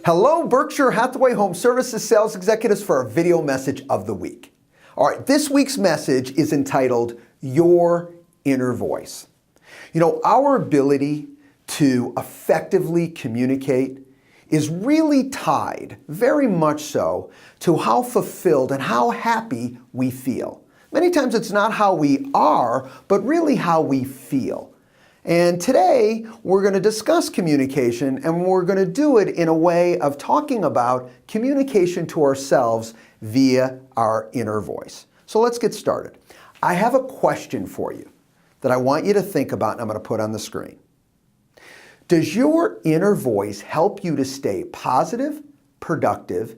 Hello, Berkshire Hathaway Home Services sales executives for our video message of the week. All right, this week's message is entitled, Your Inner Voice. You know, our ability to effectively communicate is really tied, very much so, to how fulfilled and how happy we feel. Many times it's not how we are, but really how we feel. And today we're going to discuss communication, and we're going to do it in a way of talking about communication to ourselves via our inner voice. So let's get started. I have a question for you that I want you to think about, and I'm going to put on the screen. Does your inner voice help you to stay positive, productive,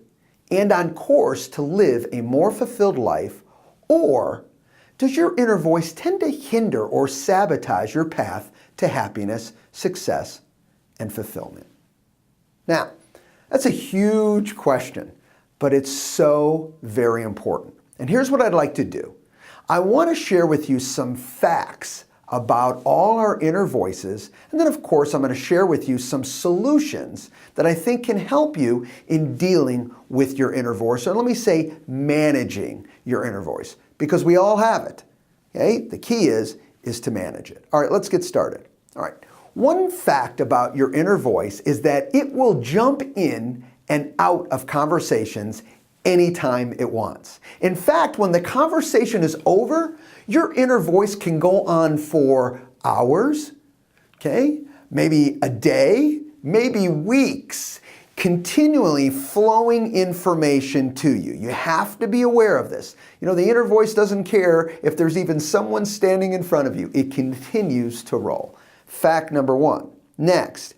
and on course to live a more fulfilled life, or does your inner voice tend to hinder or sabotage your path to happiness, success, and fulfillment? Now, that's a huge question, but it's so very important. And here's what I'd like to do. I want to share with you some facts about all our inner voices, and then of course I'm going to share with you some solutions that I think can help you in dealing with your inner voice, or let me say managing your inner voice, because we all have it. Okay? The key is to manage it. All right, let's get started. All right. One fact about your inner voice is that it will jump in and out of conversations anytime it wants. In fact, when the conversation is over, your inner voice can go on for hours, okay? Maybe a day, maybe weeks, continually flowing information to you. You have to be aware of this. You know, the inner voice doesn't care if there's even someone standing in front of you. It continues to roll. Fact number one. Next,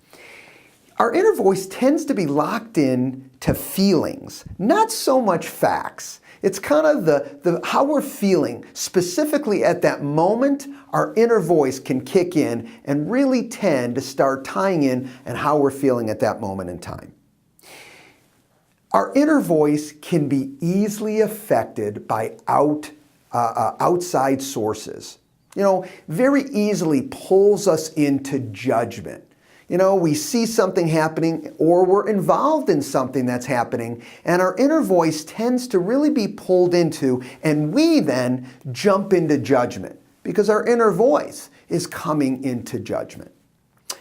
our inner voice tends to be locked in to feelings, not so much facts. It's kind of the how we're feeling specifically at that moment. Our inner voice can kick in and really tend to start tying in and how we're feeling at that moment in time. Our inner voice can be easily affected by outside sources. You know, very easily pulls us into judgment. You know, we see something happening or we're involved in something that's happening, and our inner voice tends to really be pulled into, and we then jump into judgment because our inner voice is coming into judgment.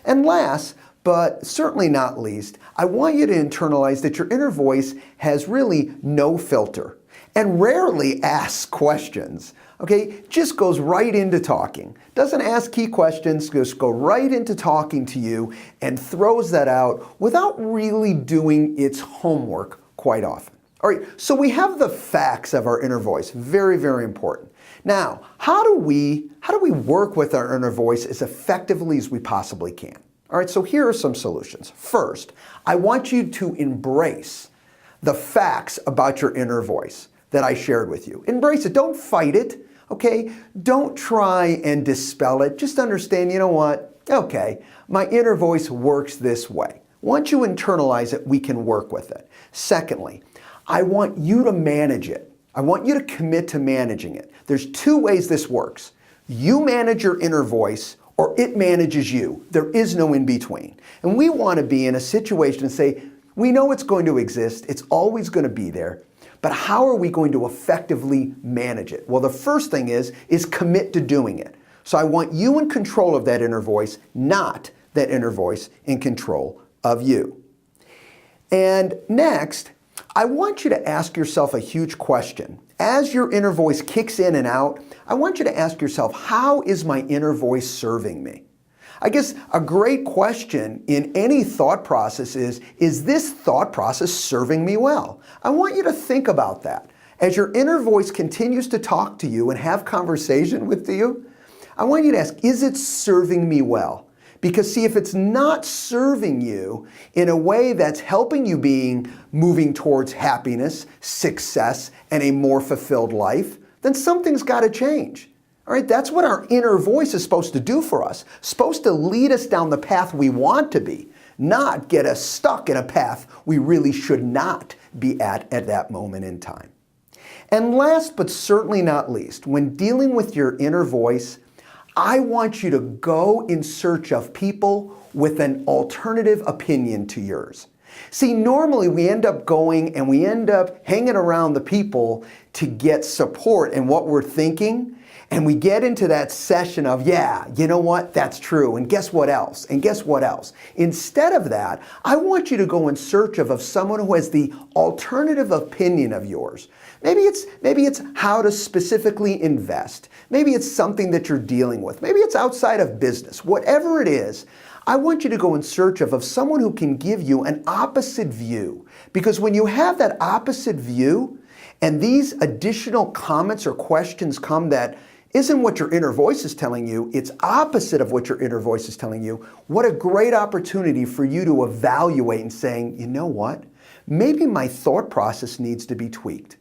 And last, but certainly not least, I want you to internalize that your inner voice has really no filter and rarely asks questions. Okay, just goes right into talking. Doesn't ask key questions, just go right into talking to you and throws that out without really doing its homework quite often. All right, so we have the facts of our inner voice. Very, very important. Now, how do we work with our inner voice as effectively as we possibly can? All right, so here are some solutions. First, I want you to embrace the facts about your inner voice that I shared with you. Embrace it. Don't fight it. Okay? Don't try and dispel it. Just understand, you know what? Okay, my inner voice works this way. Once you internalize it, we can work with it. Secondly, I want you to manage it. I want you to commit to managing it. There's two ways this works. You manage your inner voice, or it manages you. There is no in between. And we want to be in a situation and say, we know it's going to exist. It's always going to be there. But how are we going to effectively manage it? Well, the first thing is commit to doing it. So I want you in control of that inner voice, not that inner voice in control of you. And next, I want you to ask yourself a huge question. As your inner voice kicks in and out, I want you to ask yourself, how is my inner voice serving me? I guess a great question in any thought process is this thought process serving me well? I want you to think about that. As your inner voice continues to talk to you and have conversation with you, I want you to ask, is it serving me well? Because see, if it's not serving you in a way that's helping you moving towards happiness, success, and a more fulfilled life, then something's got to change. All right, that's what our inner voice is supposed to do for us. Supposed to lead us down the path we want to be, not get us stuck in a path we really should not be at that moment in time. And last but certainly not least, when dealing with your inner voice, I want you to go in search of people with an alternative opinion to yours. See, normally we end up going and we end up hanging around the people to get support in what we're thinking. And we get into that session of, yeah, you know what, that's true, and guess what else, and guess what else. Instead of that, I want you to go in search of someone who has the alternative opinion of yours. Maybe it's how to specifically invest. Maybe it's something that you're dealing with. Maybe it's outside of business. Whatever it is, I want you to go in search of someone who can give you an opposite view. Because when you have that opposite view, and these additional comments or questions come that isn't what your inner voice is telling you, it's opposite of what your inner voice is telling you, what a great opportunity for you to evaluate and saying, you know what? Maybe my thought process needs to be tweaked.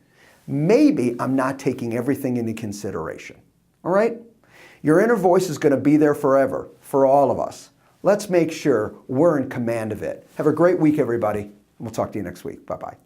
Maybe I'm not taking everything into consideration. All right? Your inner voice is going to be there forever, for all of us. Let's make sure we're in command of it. Have a great week, everybody. We'll talk to you next week. Bye-bye.